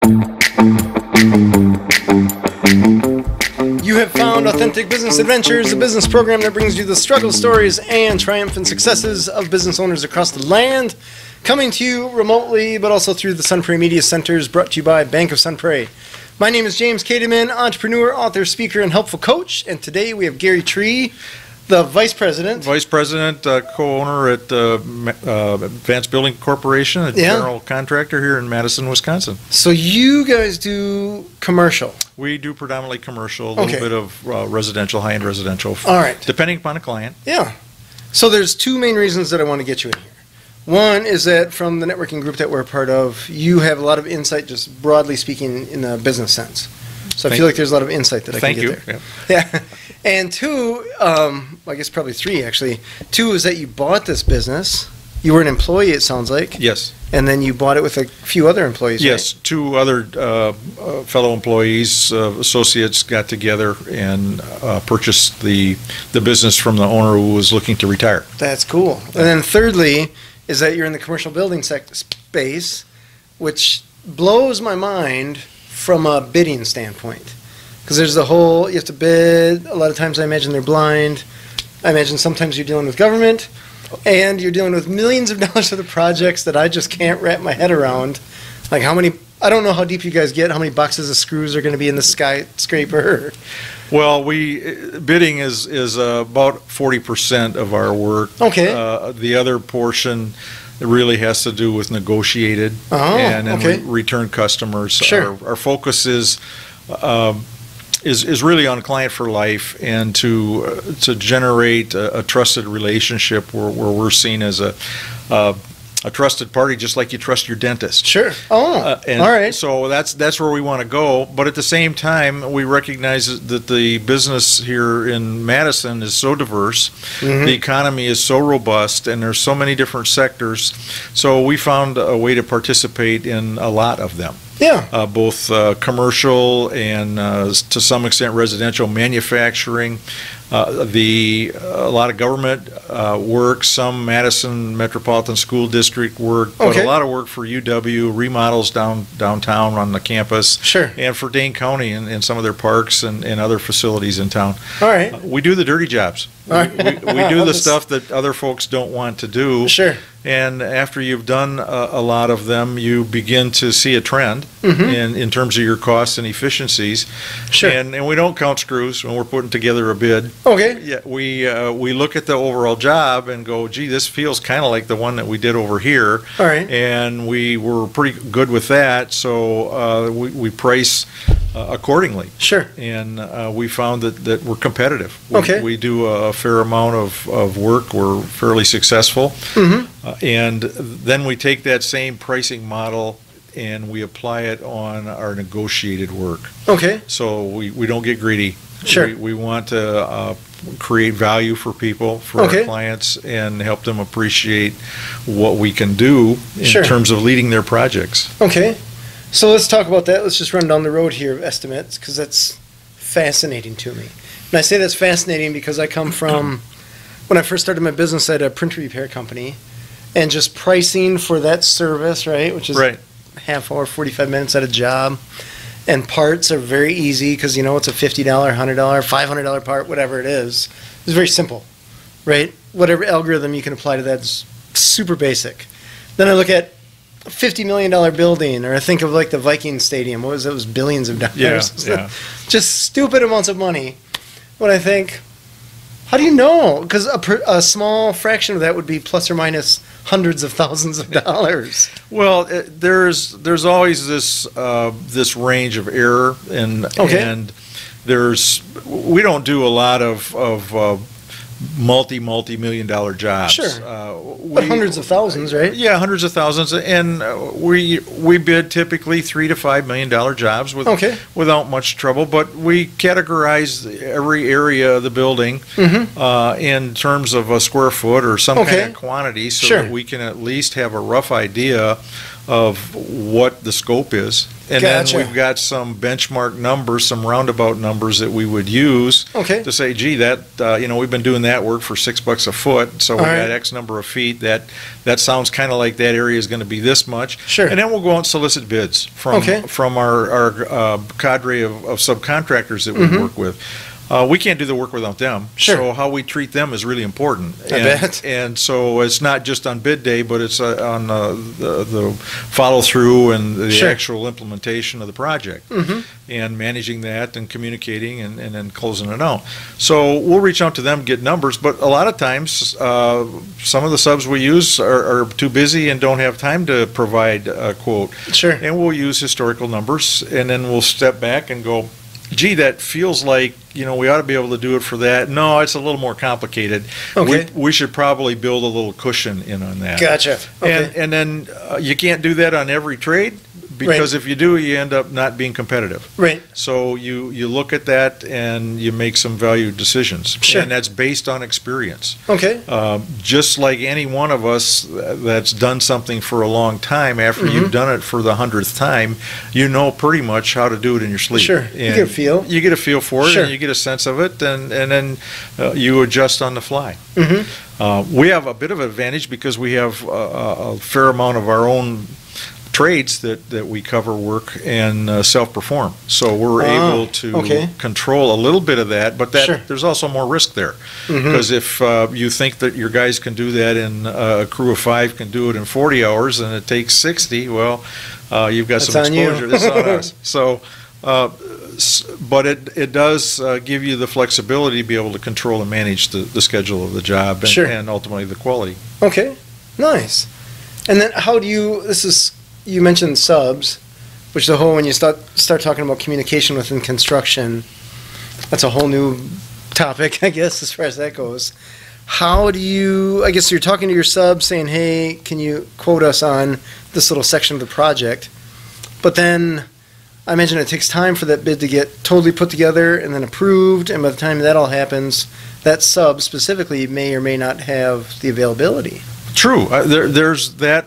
You have found Authentic Business Adventures, a business program that brings you the struggle stories and triumphant successes of business owners across the land, coming to you remotely, but also through the Sun Prairie Media Centers, brought to you by Bank of Sun Prairie. My name is James Kademan, entrepreneur, author, speaker, and helpful coach, and today we have Gary Tree, the Vice President, co-owner at Advanced Building Corporation, a general contractor here in Madison, Wisconsin. So you guys do commercial? We do predominantly commercial, a little bit of residential, high-end residential. All right. Depending upon a client. Yeah. So there's two main reasons that I want to get you in here. One is that from the networking group that we're a part of, you have a lot of insight, just broadly speaking, in a business sense. So I feel like there's a lot of insight that I can get there. Yeah. And two, I guess probably three actually. Two is that you bought this business. You were an employee, it sounds like. Yes. And then you bought it with a few other employees, yes, right? Two other fellow employees, associates got together and purchased the business from the owner who was looking to retire. That's cool. And then thirdly is that you're in the commercial building space, which blows my mind from a bidding standpoint. Because there's the whole, you have to bid, a lot of times I imagine they're blind. I imagine sometimes you're dealing with government, and you're dealing with millions of dollars of the projects that I just can't wrap my head around. Like how many, I don't know how deep you guys get, how many boxes of screws are going to be in the skyscraper. Well, bidding is about 40% of our work. Okay. The other portion really has to do with negotiated and return customers. Sure. Our focus is really on client for life, and to generate a trusted relationship where we're seen as a trusted party, just like you trust your dentist. Sure. All right. So that's where we want to go. But at the same time, we recognize that the business here in Madison is so diverse, the economy is so robust, and there's so many different sectors. So we found a way to participate in a lot of them. Yeah. Both commercial and to some extent residential, manufacturing, a lot of government work, some Madison Metropolitan School District work, but a lot of work for UW, remodels downtown on the campus, and for Dane County and some of their parks and other facilities in town. All right. We do the dirty jobs. We do the stuff that other folks don't want to do. Sure. And after you've done a lot of them, you begin to see a trend in terms of your costs and efficiencies. Sure. And we don't count screws when we're putting together a bid. Okay. Yeah, we look at the overall job and go, gee, this feels kind of like the one that we did over here. All right. And we were pretty good with that, so we price accordingly. Sure. And we found that we're competitive. We do a fair amount of work. We're fairly successful. And then we take that same pricing model and we apply it on our negotiated work. Okay. So we don't get greedy. Sure. We want to create value for people, for our clients, and help them appreciate what we can do in terms of leading their projects. Okay. So let's talk about that. Let's just run down the road here of estimates, because that's fascinating to me. And I say that's fascinating because I come from, when I first started my business at a print repair company, and just pricing for that service, right, which is half hour, 45 minutes at a job, and parts are very easy because, you know, it's a $50, $100, $500 part, whatever it is. It's very simple, right? Whatever algorithm you can apply to that is super basic. Then I look at a $50 million building, or I think of like the Viking Stadium. What was it? It was billions of dollars. Yeah. Just stupid amounts of money. When I think, how do you know? Because a small fraction of that would be plus or minus hundreds of thousands of dollars. Well, there's always this range of error, and we don't do a lot of multi-million dollar jobs. Sure. But hundreds of thousands, right? Yeah, hundreds of thousands, and we bid typically $3 to $5 million jobs without much trouble. But we categorize every area of the building in terms of a square foot or some kind of quantity, so that we can at least have a rough idea of what the scope is. And Gotcha. then we've got some benchmark numbers, some roundabout numbers that we would use to say, gee, that we've been doing that work for $6 a foot, so we got X number of feet. That sounds kind of like that area is going to be this much. Sure. And then we'll go out and solicit bids from our cadre of subcontractors that we work with. We can't do the work without them. Sure. So how we treat them is really important. I bet. And so it's not just on bid day, but it's on the follow through and the actual implementation of the project, and managing that and communicating and then closing it out. So we'll reach out to them, get numbers, but a lot of times some of the subs we use are too busy and don't have time to provide a quote. Sure. And we'll use historical numbers, and then we'll step back and go, gee, that feels like, we ought to be able to do it for that. No, it's a little more complicated. Okay. We should probably build a little cushion in on that. Gotcha. Okay. And then you can't do that on every trade, because if you do, you end up not being competitive. Right. So you look at that and you make some value decisions. Sure. And that's based on experience. Okay. Just like any one of us that's done something for a long time, after you've done it for the 100th time, you know pretty much how to do it in your sleep. Sure. And you get a feel. You get a feel for it, Sure. and you get a sense of it, and then you adjust on the fly. We have a bit of an advantage because we have a fair amount of our own trades that we cover work and self-perform. So we're able to control a little bit of that, but there's also more risk there. Because if you think that your guys can do that in a crew of 5 can do it in 40 hours and it takes 60, well, you've got some exposure. That's on us. So, but it does give you the flexibility to be able to control and manage the schedule of the job and ultimately the quality. Okay, nice. And then how do you mentioned subs, which the whole, when you start talking about communication within construction, that's a whole new topic, I guess, as far as that goes. How do you, I guess you're talking to your subs saying, hey, can you quote us on this little section of the project? But then I imagine it takes time for that bid to get totally put together and then approved, and by the time that all happens, that sub specifically may or may not have the availability. True. There's that.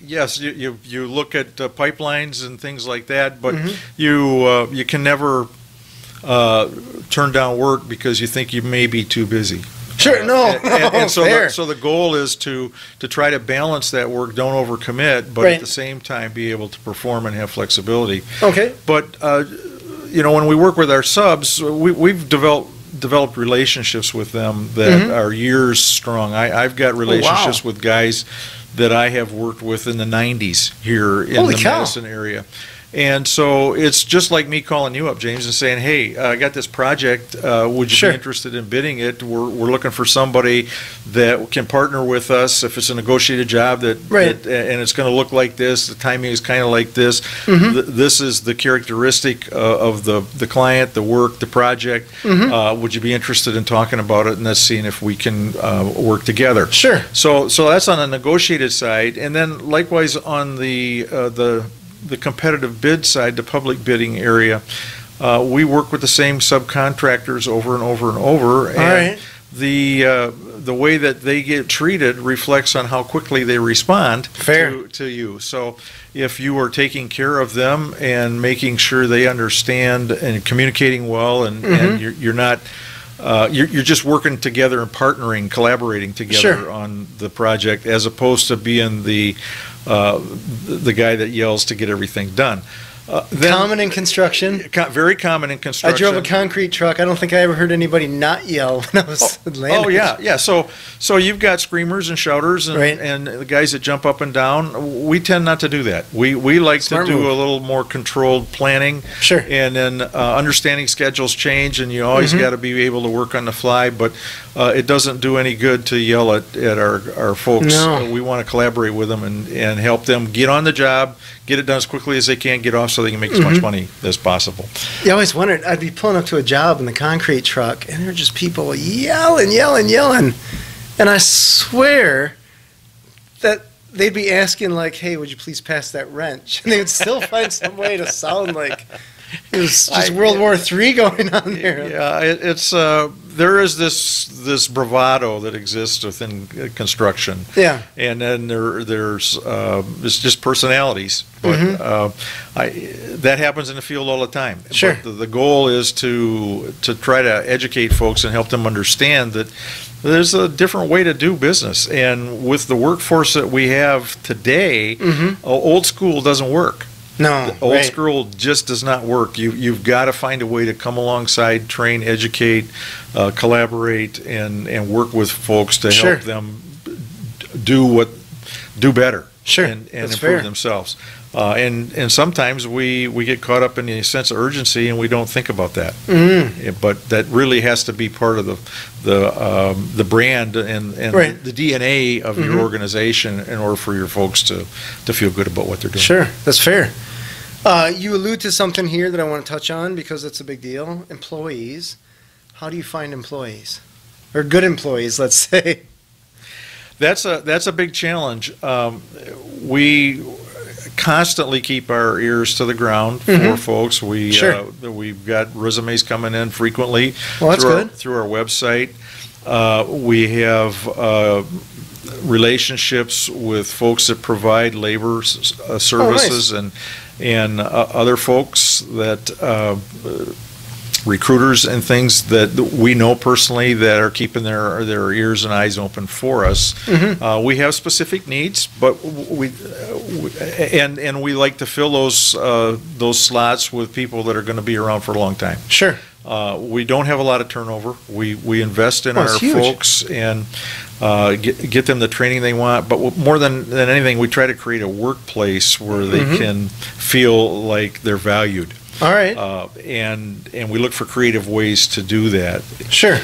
Yes, you look at pipelines and things like that, but you can never turn down work because you think you may be too busy. Sure, no. And so the goal is to try to balance that work, don't overcommit, but at the same time be able to perform and have flexibility. Okay. But when we work with our subs, we've developed relationships with them that are years strong. I've got relationships with guys that I have worked with in the 90s here in the Madison area. And so it's just like me calling you up, James, and saying, hey, I got this project. Would you be interested in bidding it? We're looking for somebody that can partner with us if it's a negotiated job and it's going to look like this. The timing is kind of like this. This is the characteristic of the client, the work, the project. Would you be interested in talking about it and let's seeing if we can work together? Sure. So that's on the negotiated side. And then likewise on the competitive bid side, the public bidding area, we work with the same subcontractors over and over and over. And the way that they get treated reflects on how quickly they respond to you. So if you are taking care of them and making sure they understand and communicating well, and you're not you're just working together and partnering, collaborating together on the project, as opposed to being the guy that yells to get everything done. Common in construction. Very common in construction. I drove a concrete truck. I don't think I ever heard anybody not yell when I was landing. Oh yeah. So you've got screamers and shouters and the guys that jump up and down. We tend not to do that. We like to do a little more controlled planning. Sure. And then understanding schedules change, and you always got to be able to work on the fly. But it doesn't do any good to yell at our folks. No. We want to collaborate with them and help them get on the job, get it done as quickly as they can, get off so they can make as much money as possible. Yeah, I always wondered, I'd be pulling up to a job in the concrete truck, and there were just people yelling. And I swear that they'd be asking, like, hey, would you please pass that wrench? And they would still find some way to sound like it was just World War III going on there. Yeah, it's there is this bravado that exists within construction. Yeah. And then there's it's just personalities. But that happens in the field all the time. Sure. But the goal is to try to educate folks and help them understand that there's a different way to do business. And with the workforce that we have today, old school doesn't work. No, old school just does not work. You've got to find a way to come alongside, train, educate, collaborate, and work with folks to help them do better. Sure. And That's improve fair. themselves. And sometimes we get caught up in the sense of urgency and we don't think about that. But that really has to be part of the brand and the DNA of your organization in order for your folks to feel good about what they're doing. Sure, that's fair. You allude to something here that I want to touch on because it's a big deal. Employees. How do you find employees? Or good employees, let's say. That's a big challenge. We constantly keep our ears to the ground for folks. We've got resumes coming in frequently well, that's good. Through our website. We have relationships with folks that provide labor services and other folks that recruiters and things that we know personally that are keeping their ears and eyes open for us. We have specific needs, but we like to fill those slots with people that are going to be around for a long time. Sure. We don't have a lot of turnover. We invest in our folks and get them the training they want. But more than anything, we try to create a workplace where they can feel like they're valued. All right. And we look for creative ways to do that. Sure.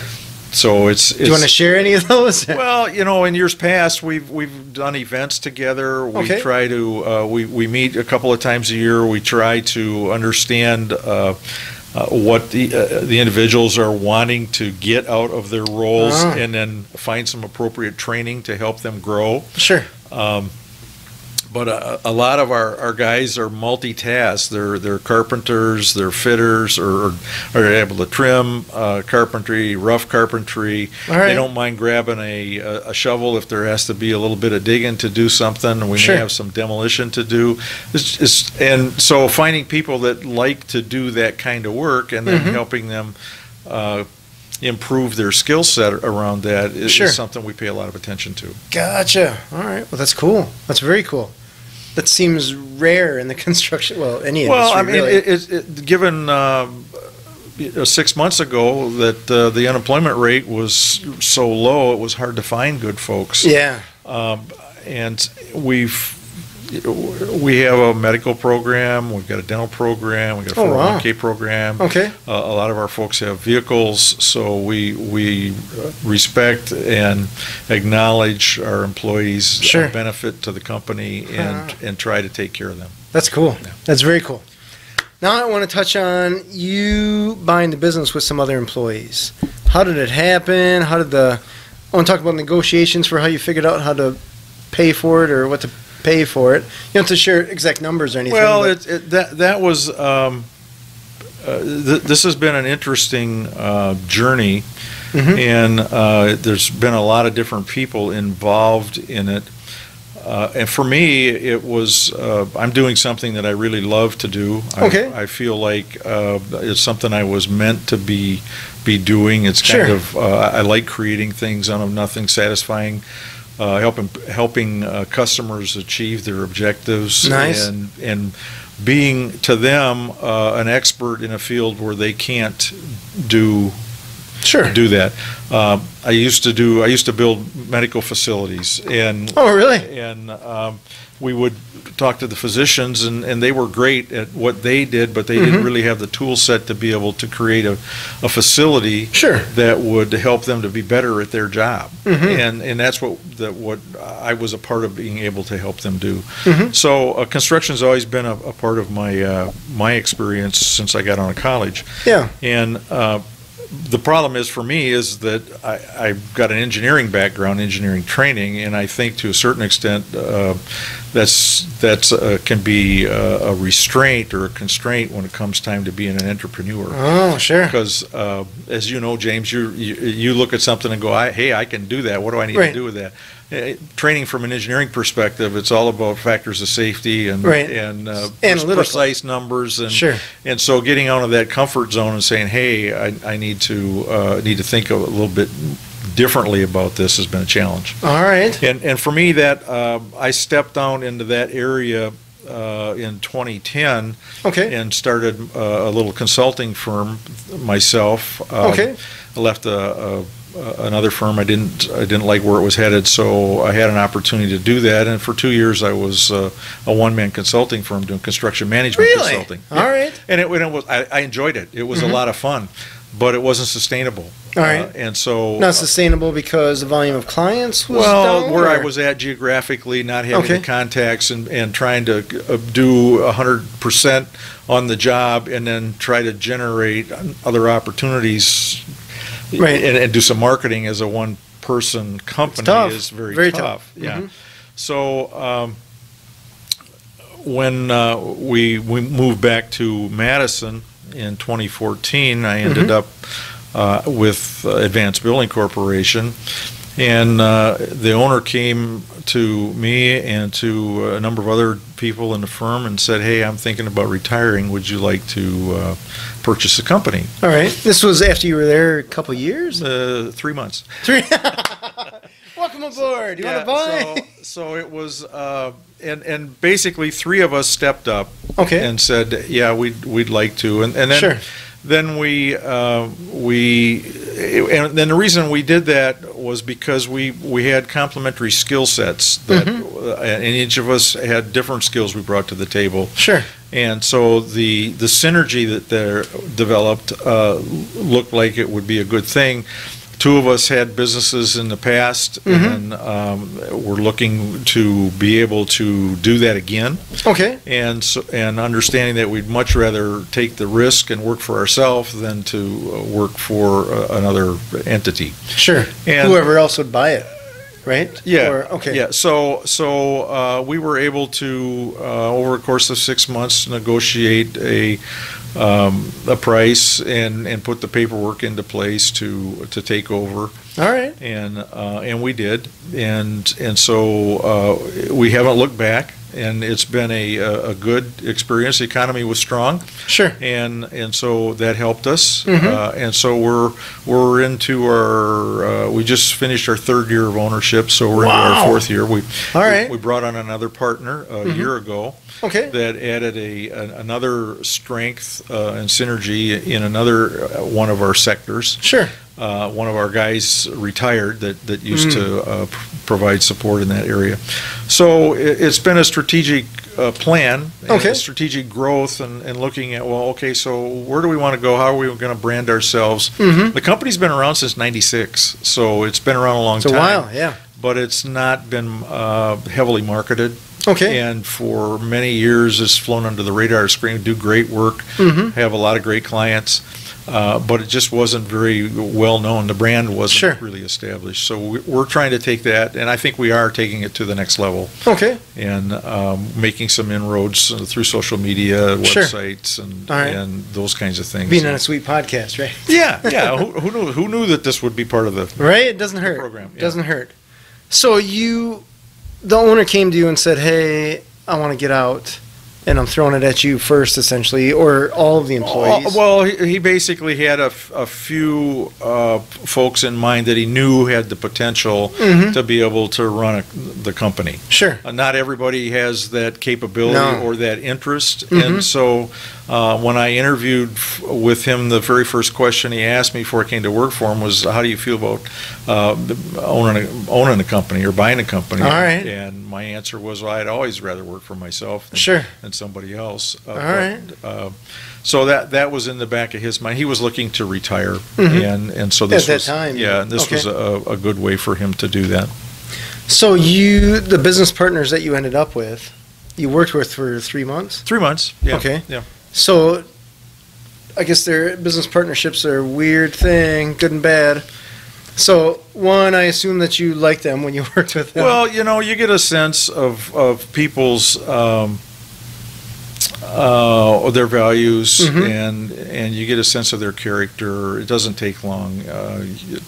So it's do you want to share any of those? Well, in years past, we've done events together. We try to we meet a couple of times a year. We try to understand what the individuals are wanting to get out of their roles, and then find some appropriate training to help them grow. Sure. But a lot of our guys are multitask. They're carpenters, they're fitters, or are able to trim carpentry, rough carpentry. They don't mind grabbing a shovel if there has to be a little bit of digging to do something. We may have some demolition to do. And so finding people that like to do that kind of work and then helping them improve their skill set around that is something we pay a lot of attention to. Gotcha. All right. Well, that's cool. That's very cool. That seems rare in the construction, any industry. Well, I mean, really. given 6 months ago that the unemployment rate was so low, it was hard to find good folks. Yeah. And we have a medical program, we've got a dental program, we've got a 401k program. Okay. A lot of our folks have vehicles, so we respect and acknowledge our employees' benefit to the company and try to take care of them. That's cool. Yeah. That's very cool. Now I want to touch on you buying the business with some other employees. How did it happen? I want to talk about negotiations for how you figured out how to pay for it or what to pay for it. You don't have to share exact numbers or anything. Well, that was this has been an interesting journey, and there's been a lot of different people involved in it. And for me, it was I'm doing something that I really love to do. I feel like it's something I was meant to be doing. It's kind of I like creating things out of nothing, satisfying. Helping customers achieve their objectives, and being to them an expert in a field where they can't do that. I used to build medical facilities, and we would talk to the physicians, and they were great at what they did, but they didn't really have the tool set to be able to create a facility that would help them to be better at their job. And that's what I was a part of being able to help them do. So construction's always been a part of my experience since I got out of college. And the problem is for me is that I've got an engineering background, engineering training, and I think to a certain extent can be a restraint or a constraint when it comes time to being an entrepreneur. Oh, sure. Because as you know, James, you look at something and go, hey, I can do that. What do I need to do with that? Training from an engineering perspective, it's all about factors of safety and precise numbers, and so getting out of that comfort zone and saying, hey, I need to think a little bit differently about this has been a challenge. All right. And for me, that I stepped down into that area in 2010, and started a little consulting firm myself. I left another firm. I didn't like where it was headed, so I had an opportunity to do that. And for 2 years, I was a one-man consulting firm doing construction management consulting. All right. And it was I enjoyed it. It was a lot of fun, but it wasn't sustainable. All right. And so not sustainable because the volume of clients was down, where I was at geographically, not having the contacts and trying to do 100% on the job, and then try to generate other opportunities. Right. And do some marketing as a one-person company is very tough. Yeah. So when we moved back to Madison in 2014, I ended up with Advanced Building Corporation, and the owner came to me and to a number of other people in the firm and said, hey, I'm thinking about retiring. Would you like to purchase the company? All right. This was after you were there a couple of years? 3 months. Welcome aboard. You want to buy? So it was, and basically 3 of us stepped up and said, yeah, we'd like to. And then then and then the reason we did that was because we had complementary skill sets that, and each of us had different skills we brought to the table. Sure. And so the synergy that there developed looked like it would be a good thing. 2 of us had businesses in the past, and we're looking to be able to do that again. And understanding that we'd much rather take the risk and work for ourselves than to work for another entity. Sure. And whoever else would buy it, right? Yeah. Yeah. So we were able to over a course of 6 months negotiate a price and put the paperwork into place to take over. All right. And we did, and so we haven't looked back, and it's been a good experience. The economy was strong. Sure. And so that helped us. And so we're into our we just finished our 3rd year of ownership, so we're into our 4th year. We brought on another partner a year ago. That added another strength and synergy in another one of our sectors. Sure. One of our guys retired that used to provide support in that area. So it's been a strategic plan, and strategic growth, and looking at, so where do we want to go? How are we going to brand ourselves? The company's been around since '96, so it's been around a long time. It's a while, yeah. But it's not been heavily marketed. And for many years, it's flown under the radar screen, do great work, have a lot of great clients, but it just wasn't very well known. The brand wasn't really established. So we're trying to take that, and I think we are taking it to the next level. And making some inroads through social media, websites, and those kinds of things. Being on a sweet podcast, right? Yeah. Who knew that this would be part of the It doesn't hurt. Program. It doesn't hurt. So the owner came to you and said, hey, I want to get out, and I'm throwing it at you first, essentially, or all of the employees? Well, he basically had a few folks in mind that he knew had the potential to be able to run the company. Sure. Not everybody has that capability or that interest, and so when I interviewed with him, the very first question he asked me before I came to work for him was, how do you feel about owning a company or buying a company? All right. And my answer was, well, I'd always rather work for myself than somebody else. All right. So that was in the back of his mind. He was looking to retire, and so this at that time. Yeah, and this was a good way for him to do that. So the business partners that you ended up with, you worked with for 3 months? 3 months. Yeah. Okay. Yeah. So I guess their business partnerships are a weird thing, good and bad. So, one, I assume that you liked them when you worked with them. Well, you get a sense of people's their values, and you get a sense of their character. It doesn't take long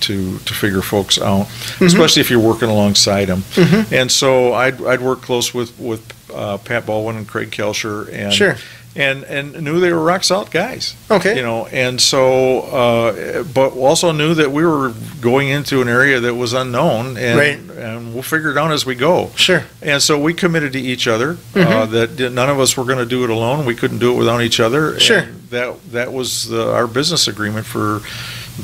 to figure folks out, especially if you're working alongside them. And so I'd work close with Pat Baldwin and Craig Kelscher, and Sure. and knew they were rock solid guys. Okay. And so, but also knew that we were going into an area that was unknown, and we'll figure it out as we go. Sure. And so we committed to each other that none of us were going to do it alone. We couldn't do it without each other. Sure. And that was our business agreement for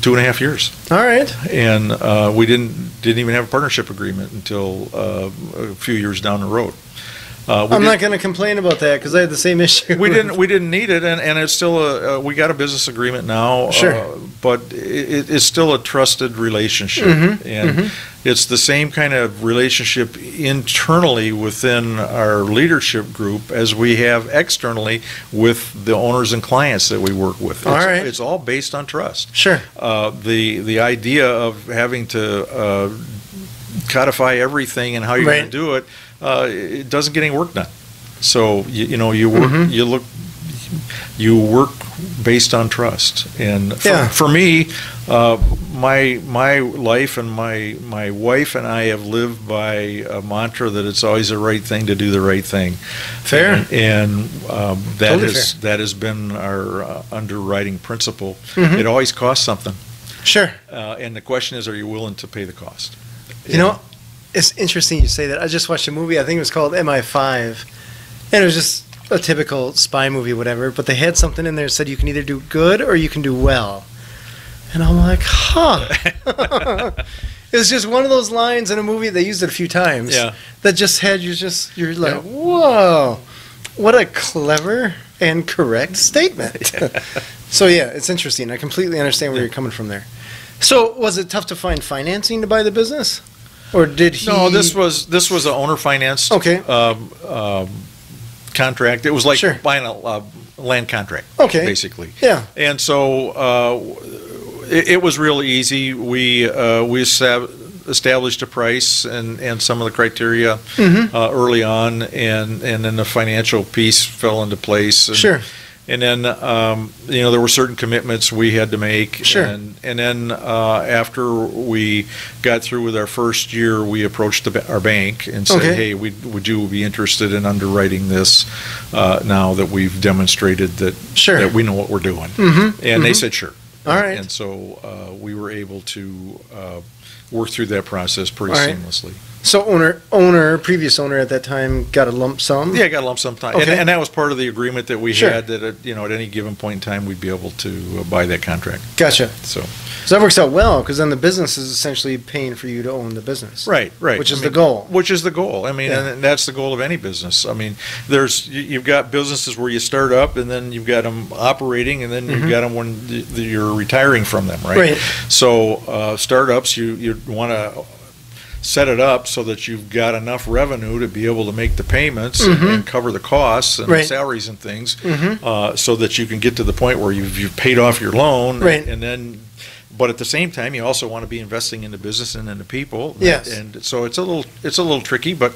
2.5 years. All right. And we didn't even have a partnership agreement until a few years down the road. I'm not going to complain about that because I had the same issue. We didn't need it, and it's still we got a business agreement now. Sure. But it's still a trusted relationship, and it's the same kind of relationship internally within our leadership group as we have externally with the owners and clients that we work with. It's all based on trust. Sure. The idea of having to codify everything and how you're going to do it. It doesn't get any work done. So you work you work based on trust. And for me, my life and my wife and I have lived by a mantra that it's always the right thing to do the right thing. Fair. And that Totally that has been our underwriting principle. It always costs something. Sure. And the question is, are you willing to pay the cost? It's interesting you say that. I just watched a movie, I think it was called MI5, and it was just a typical spy movie, whatever, but they had something in there that said you can either do good or you can do well. And I'm like, It was just one of those lines in a movie, they used it a few times, that just had you're like, whoa, what a clever and correct statement. So it's interesting. I completely understand where you're coming from there. So was it tough to find financing to buy the business? Or did he? No, this was an owner financed contract. It was like buying a land contract, basically. Yeah. And so it was really easy. We established a price and some of the criteria early on, and then the financial piece fell into place. And, And then, there were certain commitments we had to make. And then after we got through with our first year, we approached our bank and said, hey, would you be interested in underwriting this now that we've demonstrated that we know what we're doing? And they said, sure. All right. And so we were able to work through that process pretty seamlessly. So previous owner at that time got a lump sum? Yeah, got a lump sum time. And that was part of the agreement that we had, that at any given point in time we'd be able to buy that contract. Gotcha. So that works out well, because then the business is essentially paying for you to own the business. Right. Which is the goal. Which is the goal. And that's the goal of any business. You've got businesses where you start up, and then you've got them operating, and then you've got them when you're retiring from them, right? So startups, you want to set it up so that you've got enough revenue to be able to make the payments and cover the costs and the salaries and things, so that you can get to the point where you've paid off your loan, and then, but at the same time, you also want to be investing in the business and in the people. And so it's a little tricky, but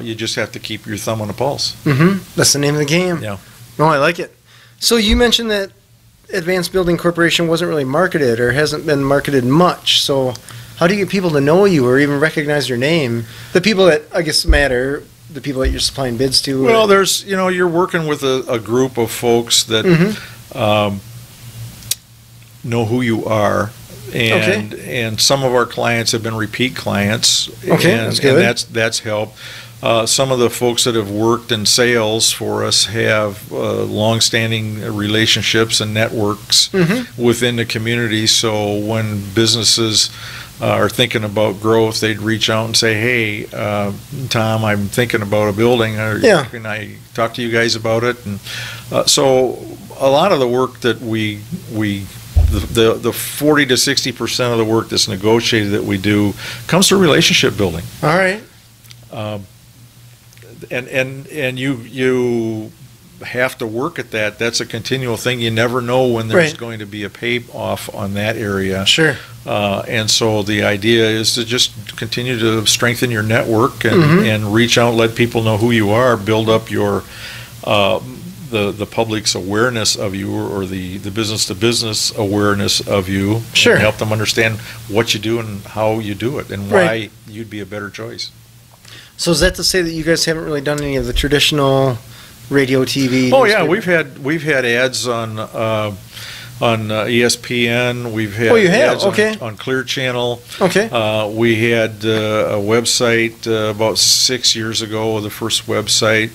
you just have to keep your thumb on the pulse. That's the name of the game. Yeah. No, I like it. So you mentioned that Advanced Building Corporation wasn't really marketed, or hasn't been marketed much. So how do you get people to know you or even recognize your name? The people that, I guess, matter, the people that you're supplying bids to? Well, you're working with a group of folks that know who you are. And some of our clients have been repeat clients. That's good. And that's helped. Some of the folks that have worked in sales for us have long-standing relationships and networks within the community. So when businesses are thinking about growth, they'd reach out and say, hey, Tom, I'm thinking about a building. Can I talk to you guys about it? And so a lot of the work that the 40 to 60% of the work that's negotiated that we do comes through relationship building. All right. And you have to work at that. That's a continual thing. You never know when there's going to be a payoff on that area. Sure. And so the idea is to just continue to strengthen your network and reach out, let people know who you are, build up your the public's awareness of you, or the business-to-business awareness of you. Sure. And help them understand what you do and how you do it and why you'd be a better choice. So is that to say that you guys haven't really done any of the traditional radio, TV? Oh yeah, we've had ads on ESPN. We've had ads on Clear Channel. Okay. We had a website about 6 years ago, the first website.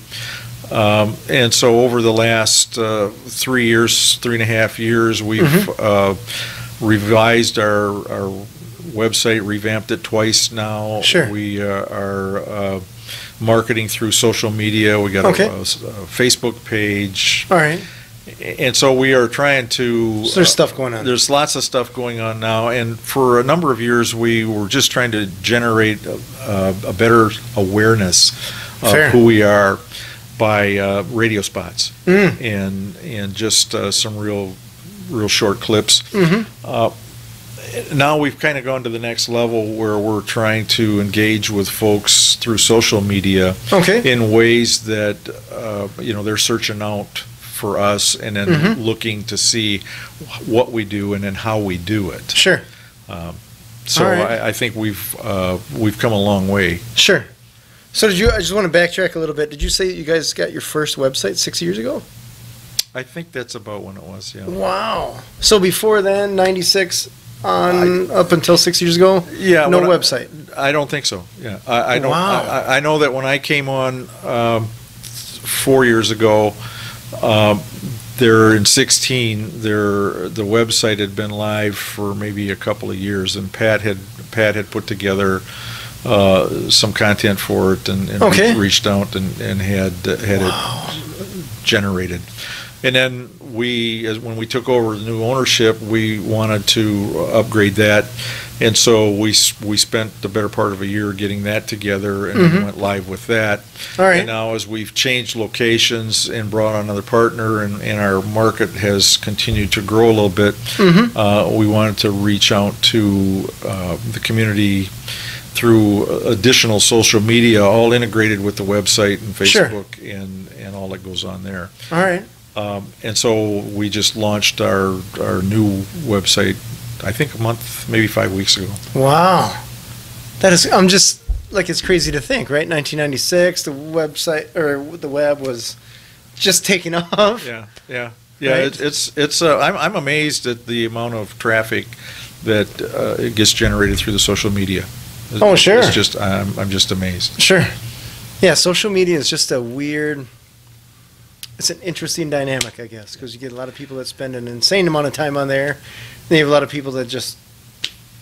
And so over the last 3.5 years, we've revised our website, revamped it twice now. Sure. We are marketing through social media. We got a Facebook page. All right. And so we are trying to... So there's stuff going on. There's lots of stuff going on now. And for a number of years, we were just trying to generate a better awareness of who we are by radio spots and just some real short clips. Now we've kind of gone to the next level where we're trying to engage with folks through social media in ways that they're searching out for us and then looking to see what we do and then how we do it. Sure. So I think we've come a long way. Sure. So I just want to backtrack a little bit. Did you say you guys got your first website 6 years ago? I think that's about when it was, yeah. Wow. So before then, 96 up until 6 years ago? Yeah. No website? I don't think so, yeah. I don't. Wow. I know that when I came on 4 years ago, there in 16, the website had been live for maybe a couple of years, and Pat had put together some content for it and reached out and had it generated. And then when we took over the new ownership, we wanted to upgrade that, and so we spent the better part of a year getting that together and went live with that. All right. And now as we've changed locations and brought on another partner and our market has continued to grow a little bit, we wanted to reach out to the community through additional social media, all integrated with the website and Facebook and all that goes on there. All right. And so we just launched our new website, I think a month, maybe 5 weeks ago. Wow. That is, I'm just, it's crazy to think, right? 1996, the website, or the web was just taking off. Yeah. Right? It's I'm amazed at the amount of traffic that it gets generated through the social media. Oh, sure. It's just, I'm just amazed. Sure. Yeah, social media is just a weird... It's an interesting dynamic, I guess, because you get a lot of people that spend an insane amount of time on there, and you have a lot of people that just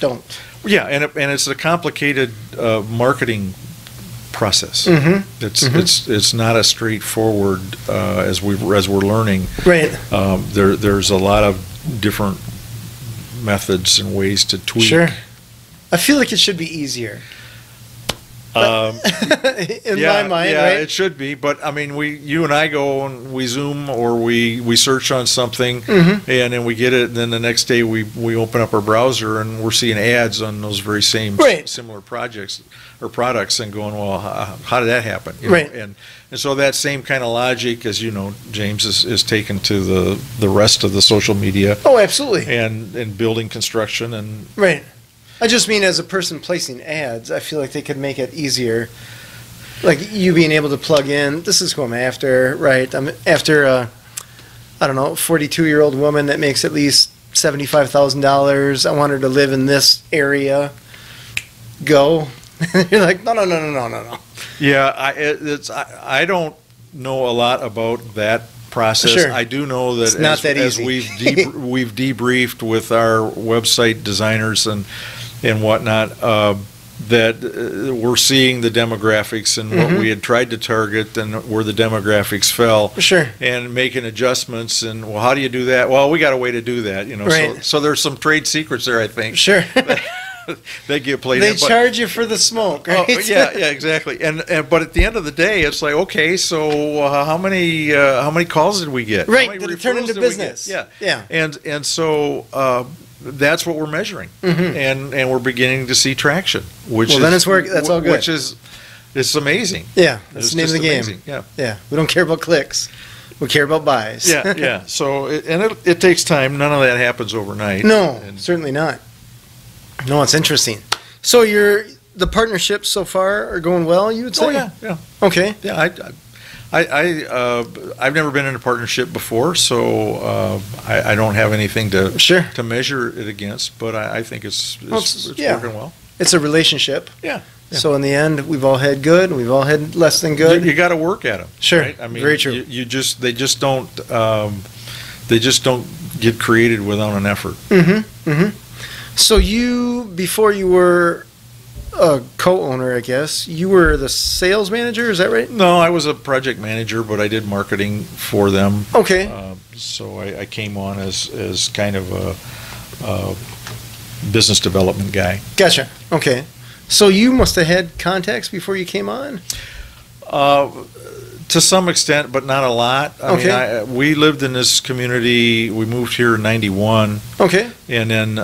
don't. Yeah, and it's a complicated marketing process. It's not as straightforward as we're learning. Right. There's a lot of different methods and ways to tweak. Sure. I feel like it should be easier. In my mind, right? It should be. But I mean, you and I go and we Zoom or we search on something, and then we get it. And then the next day we open up our browser and we're seeing ads on those very same similar projects or products, and going, well, how did that happen? You know? And so that same kind of logic, as you know, James, is taken to the rest of the social media. Oh, absolutely. And building construction and I just mean, as a person placing ads, I feel like they could make it easier. Like you being able to plug in, this is who I'm after, right? I'm after a, 42-year-old woman that makes at least $75,000. I want her to live in this area. Go. You're like, no. Yeah, I don't know a lot about that process. Sure. I do know that it's not that as easy. we've debriefed with our website designers and whatnot, that we're seeing the demographics and what we had tried to target and where the demographics fell. Sure. And making adjustments, and well, how do you do that? Well, we got a way to do that, you know. So there's some trade secrets there, I think. Sure. they get played. They charge you for the smoke, right? Oh, yeah, exactly. And but at the end of the day, it's like, okay, so how many calls did we get? Right, did it turn into business? Yeah. And so that's what we're measuring, and we're beginning to see traction. Then it's work. That's all good. Which is, it's amazing. Yeah, that's the name of the game. Amazing. Yeah. Yeah. We don't care about clicks. We care about buys. Yeah. So it takes time. None of that happens overnight. No, certainly not. No, it's interesting. So the partnerships so far are going well, you would say? Oh, yeah. Okay. Yeah, I've never been in a partnership before, so I don't have anything to measure it against, but I think it's working well. It's a relationship. Yeah. So in the end, we've all had good, we've all had less than good. You got to work at them. Sure. Right? I mean, very true. They just don't get created without an effort. So before you were a co-owner, I guess, you were the sales manager, is that right? No, I was a project manager, but I did marketing for them. Okay. So I came on as kind of a business development guy. Gotcha. Okay. So you must have had contacts before you came on? To some extent, but not a lot. I mean, we lived in this community. We moved here in '91. Okay. And then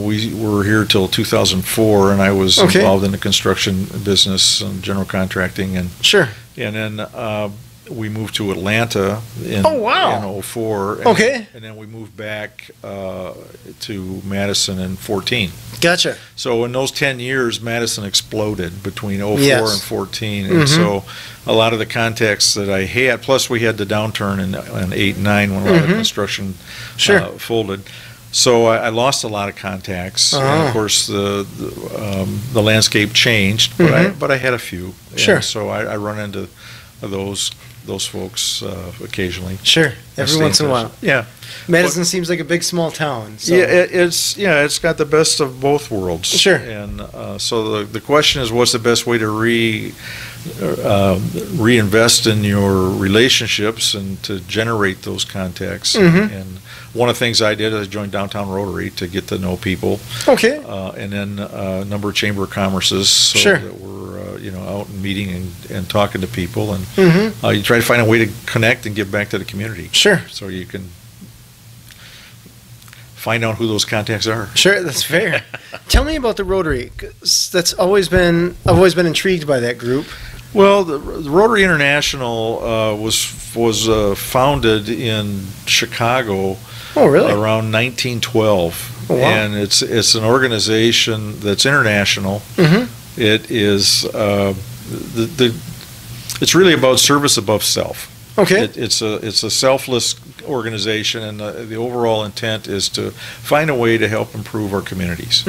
we were here till 2004, and I was involved in the construction business and general contracting. And sure. And then we moved to Atlanta in '04. Okay. And then we moved back to Madison in '14. Gotcha. So in those 10 years, Madison exploded between '04 and '14. And so a lot of the contacts that I had, plus we had the downturn in '8 and '9 when a lot of construction folded. So I lost a lot of contacts. And of course, the landscape changed, but I had a few. Sure. And so I run into those folks occasionally. Sure. Every once in a while. Yeah. Madison seems like a big small town. So. Yeah, it's got the best of both worlds. Sure. And so the question is, what's the best way to reinvest in your relationships and to generate those contacts? And one of the things I did is I joined Downtown Rotary to get to know people. Okay. And then a number of chamber of commerces, so that we're out and meeting and talking to people, and you try to find a way to connect and give back to the community. Sure. So you can find out who those contacts are. Sure, that's fair. Tell me about the Rotary. 'Cause I've always been intrigued by that group. Well, the Rotary International was founded in Chicago. Oh, really? Around 1912. Oh, wow. And it's an organization that's international. It is it's really about service above self. Okay. It's a selfless organization, and the overall intent is to find a way to help improve our communities